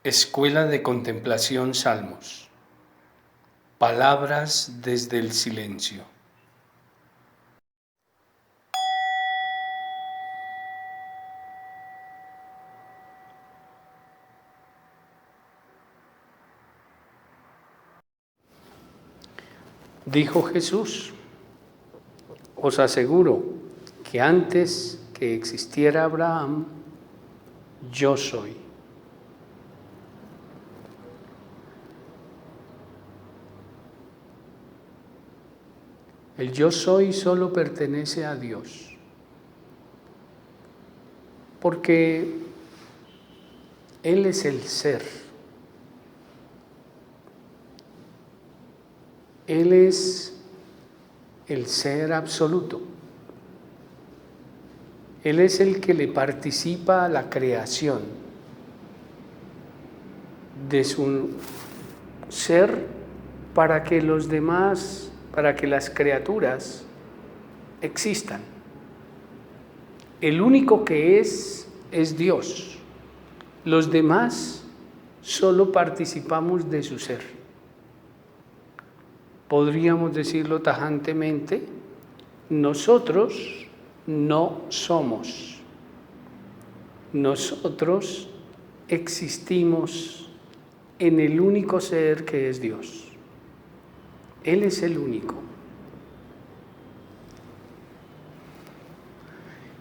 Escuela de Contemplación Salmos. Palabras desde el silencio. Dijo Jesús: os aseguro que antes que existiera Abraham, yo soy. El yo soy solo pertenece a Dios, porque Él es el ser. Él es el ser absoluto. Él es el que le participa a la creación de su ser para que los demás, para que las criaturas existan. El único que es Dios. Los demás solo participamos de su ser. Podríamos decirlo tajantemente: nosotros no somos. Nosotros existimos en el único ser que es Dios. Él es el único.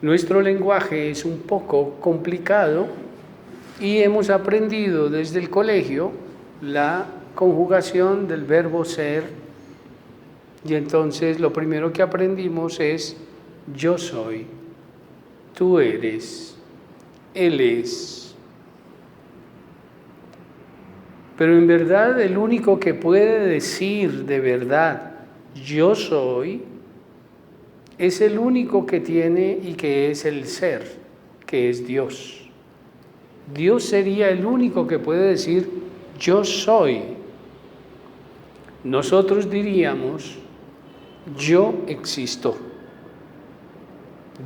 Nuestro lenguaje es un poco complicado y hemos aprendido desde el colegio la conjugación del verbo ser. Y entonces lo primero que aprendimos es: yo soy, tú eres, Él es. Pero en verdad el único que puede decir de verdad yo soy es el único que tiene y que es el ser, que es Dios. Dios sería el único que puede decir yo soy. Nosotros diríamos yo existo.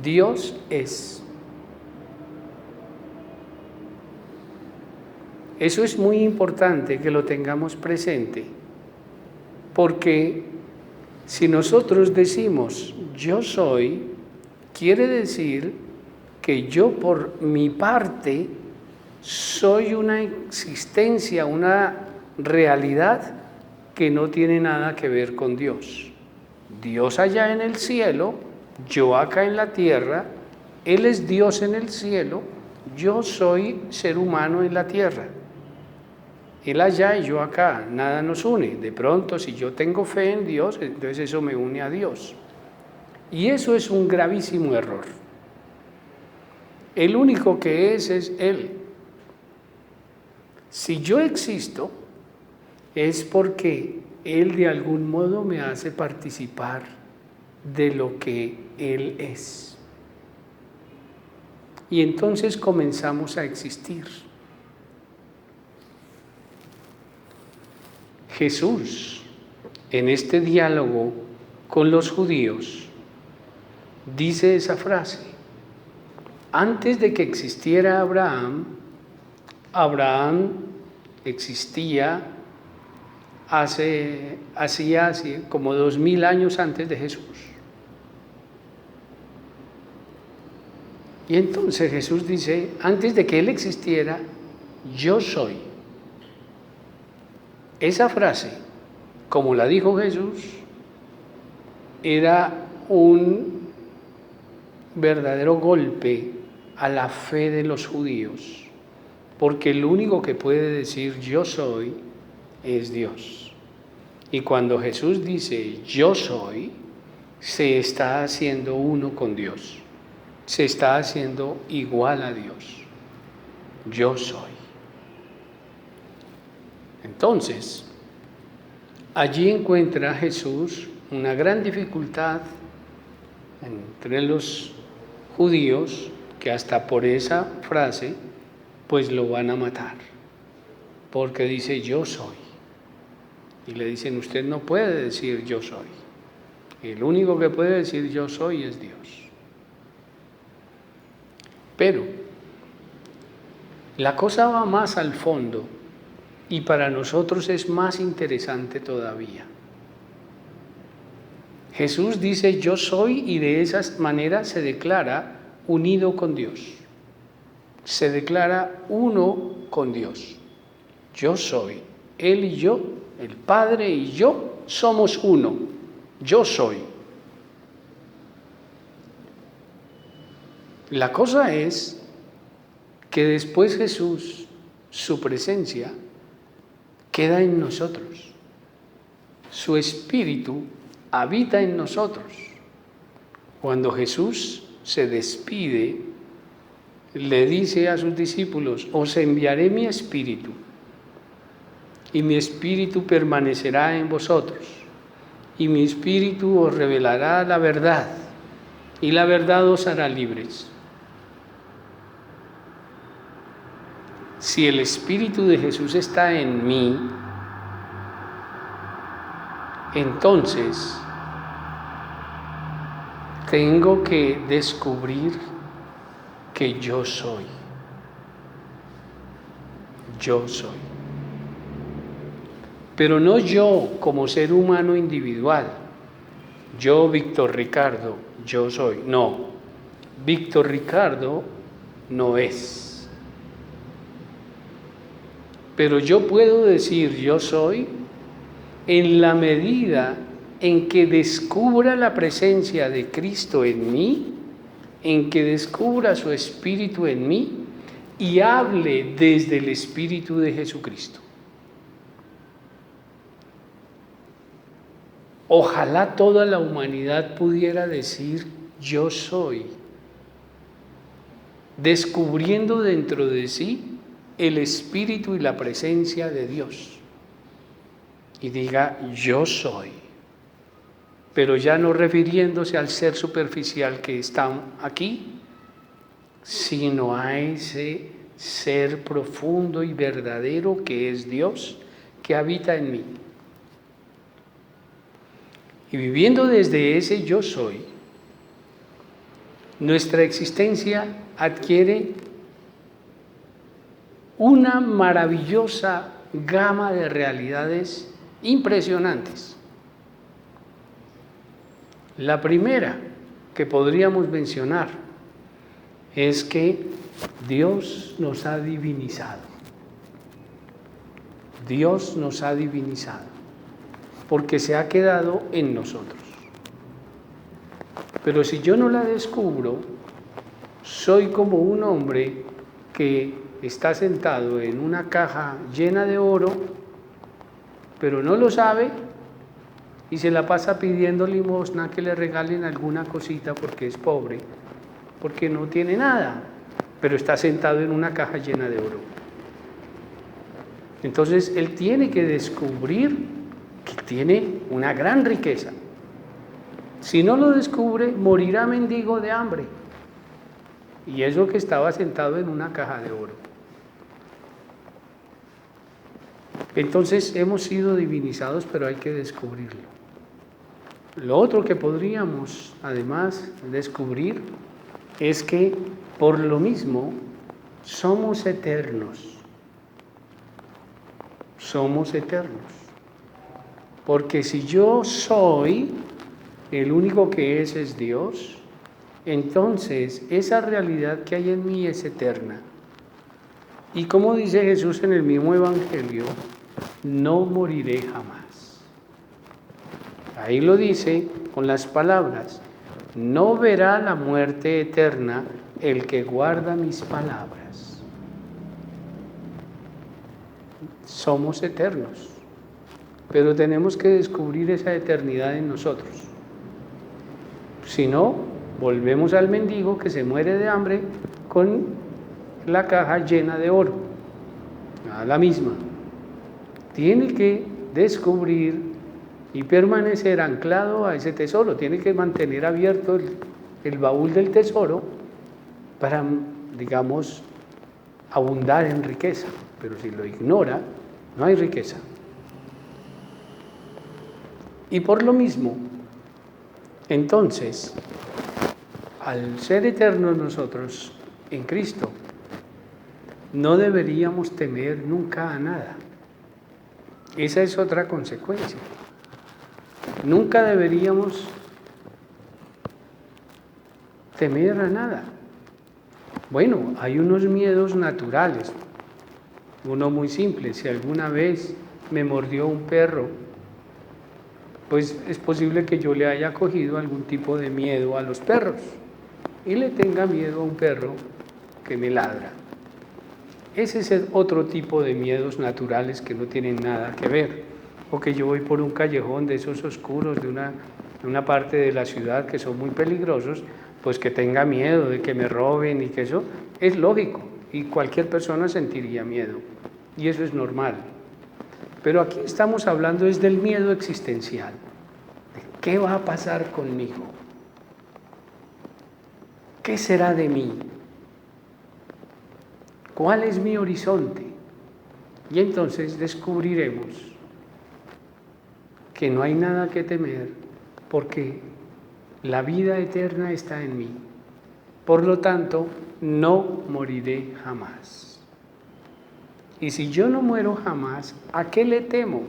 Dios es. Eso es muy importante que lo tengamos presente, porque si nosotros decimos yo soy, quiere decir que yo por mi parte soy una existencia, una realidad que no tiene nada que ver con Dios. Dios allá en el cielo, yo acá en la tierra, Él es Dios en el cielo, yo soy ser humano en la tierra. Él allá y yo acá, nada nos une. De pronto, si yo tengo fe en Dios, entonces eso me une a Dios. Y eso es un gravísimo error. El único que es Él. Si yo existo, es porque Él de algún modo me hace participar de lo que Él es. Y entonces comenzamos a existir. Jesús, en este diálogo con los judíos, dice esa frase: antes de que existiera Abraham, Abraham existía hacía como 2000 años antes de Jesús. Y entonces Jesús dice: antes de que Él existiera, yo soy. Esa frase, como la dijo Jesús, era un verdadero golpe a la fe de los judíos, porque el único que puede decir yo soy es Dios. Y cuando Jesús dice yo soy, se está haciendo uno con Dios, se está haciendo igual a Dios. Yo soy. Entonces, allí encuentra Jesús una gran dificultad entre los judíos, que hasta por esa frase pues lo van a matar, porque dice yo soy. Y le dicen: usted no puede decir yo soy. El único que puede decir yo soy es Dios. Pero La cosa va más al fondo y para nosotros es más interesante todavía. Jesús dice yo soy y de esa manera se declara unido con Dios. Se declara uno con Dios. Yo soy, Él y yo, el Padre y yo somos uno. Yo soy. La cosa es que después Jesús, su presencia, queda en nosotros. Su espíritu habita en nosotros. Cuando Jesús se despide, le dice a sus discípulos, os enviaré mi espíritu, y mi espíritu permanecerá en vosotros, y mi espíritu os revelará la verdad, y la verdad os hará libres. Si el Espíritu de Jesús está en mí, entonces tengo que descubrir que yo soy. Yo soy. Pero no yo como ser humano individual. Yo, Víctor Ricardo, yo soy. No, Víctor Ricardo no es. Pero yo puedo decir yo soy en la medida en que descubra la presencia de Cristo en mí, en que descubra su Espíritu en mí y hable desde el Espíritu de Jesucristo. Ojalá toda la humanidad pudiera decir yo soy, descubriendo dentro de sí el Espíritu y la presencia de Dios. Y diga, yo soy. Pero ya no refiriéndose al ser superficial que está aquí, sino a ese ser profundo y verdadero que es Dios, que habita en mí. Y viviendo desde ese yo soy, nuestra existencia adquiere una maravillosa gama de realidades impresionantes. La primera que podríamos mencionar es que Dios nos ha divinizado. Dios nos ha divinizado porque se ha quedado en nosotros. Pero si yo no la descubro, soy como un hombre que está sentado en una caja llena de oro, pero no lo sabe y se la pasa pidiendo limosna que le regalen alguna cosita porque es pobre, porque no tiene nada, pero está sentado en una caja llena de oro. Entonces él tiene que descubrir que tiene una gran riqueza. Si no lo descubre, morirá mendigo de hambre. Y eso que estaba sentado en una caja de oro. Entonces hemos sido divinizados, pero hay que descubrirlo. Lo otro que podríamos además descubrir es que por lo mismo somos eternos. Somos eternos. Porque si yo soy, el único que es Dios, entonces esa realidad que hay en mí es eterna. Y como dice Jesús en el mismo Evangelio, no moriré jamás. Ahí lo dice con las palabras, no verá la muerte eterna el que guarda mis palabras. Somos eternos, pero tenemos que descubrir esa eternidad en nosotros. Si no, volvemos al mendigo que se muere de hambre con la caja llena de oro, a la misma. Tiene que descubrir y permanecer anclado a ese tesoro, tiene que mantener abierto el baúl del tesoro para, digamos, abundar en riqueza, pero si lo ignora, no hay riqueza. Y por lo mismo, entonces, al ser eternos nosotros en Cristo, no deberíamos temer nunca a nada. Esa es otra consecuencia. Nunca deberíamos temer a nada. Bueno, hay unos miedos naturales. Uno muy simple, si alguna vez me mordió un perro, pues es posible que yo le haya cogido algún tipo de miedo a los perros y le tenga miedo a un perro que me ladra. Ese es otro tipo de miedos naturales que no tienen nada que ver. O que yo voy por un callejón de esos oscuros de una parte de la ciudad que son muy peligrosos, pues que tenga miedo de que me roben y que eso es lógico y cualquier persona sentiría miedo y eso es normal. Pero aquí estamos hablando es del miedo existencial. ¿De qué va a pasar conmigo? ¿Qué será de mí? ¿Cuál es mi horizonte? Y entonces descubriremos que no hay nada que temer porque la vida eterna está en mí. Por lo tanto, no moriré jamás. Y si yo no muero jamás, ¿a qué le temo?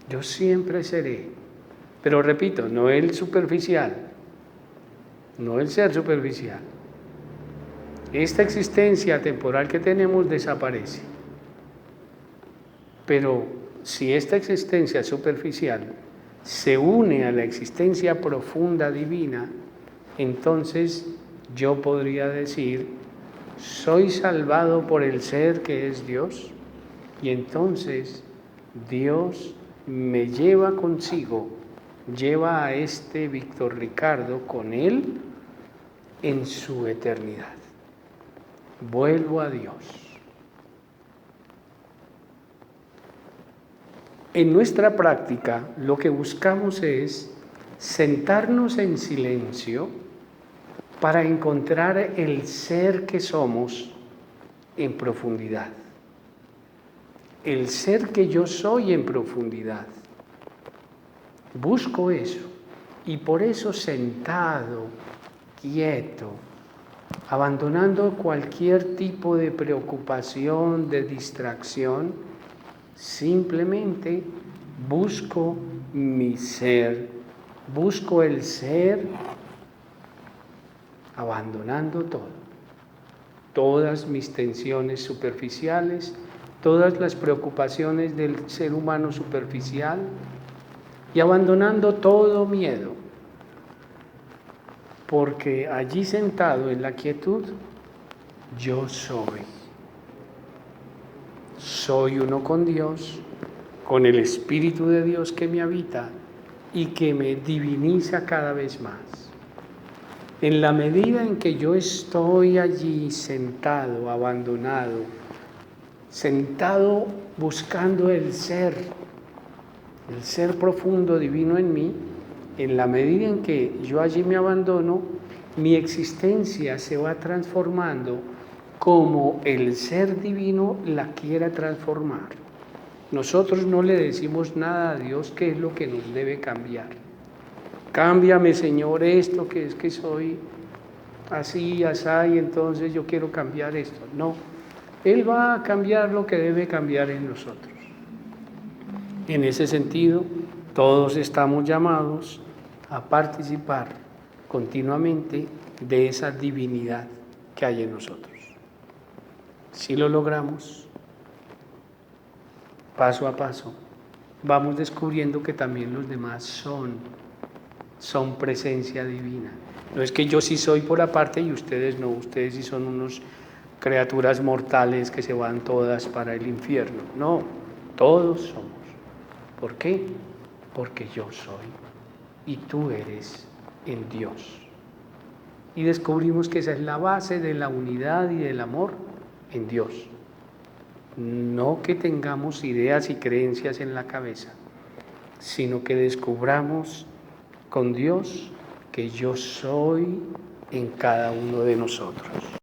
Yo siempre seré, pero repito, no el superficial, no el ser superficial. Esta existencia temporal que tenemos desaparece. Pero si esta existencia superficial se une a la existencia profunda divina, entonces yo podría decir, soy salvado por el ser que es Dios, y entonces Dios me lleva consigo, lleva a este Víctor Ricardo con él en su eternidad. Vuelvo a Dios. En nuestra práctica lo que buscamos es sentarnos en silencio para encontrar el ser que somos en profundidad. El ser que yo soy en profundidad. Busco eso y por eso sentado, quieto, abandonando cualquier tipo de preocupación, de distracción, simplemente busco mi ser, busco el ser, abandonando todo, todas mis tensiones superficiales, todas las preocupaciones del ser humano superficial y abandonando todo miedo, porque allí sentado en la quietud, yo soy uno con Dios, con el Espíritu de Dios que me habita y que me diviniza cada vez más. En la medida en que yo estoy allí sentado, abandonado, sentado buscando el ser profundo divino en mí, en la medida en que yo allí me abandono, mi existencia se va transformando como el ser divino la quiera transformar. Nosotros no le decimos nada a Dios qué es lo que nos debe cambiar. Cámbiame, Señor, esto que es que soy así, asá, y entonces yo quiero cambiar esto. No, Él va a cambiar lo que debe cambiar en nosotros. En ese sentido, todos estamos llamados a participar continuamente de esa divinidad que hay en nosotros. Si lo logramos, paso a paso, vamos descubriendo que también los demás son presencia divina. No es que yo sí soy por aparte y ustedes no, ustedes sí son unos criaturas mortales que se van todas para el infierno. No, todos somos. ¿Por qué? Porque yo soy y tú eres en Dios. Y descubrimos que esa es la base de la unidad y del amor en Dios. No que tengamos ideas y creencias en la cabeza, sino que descubramos con Dios que yo soy en cada uno de nosotros.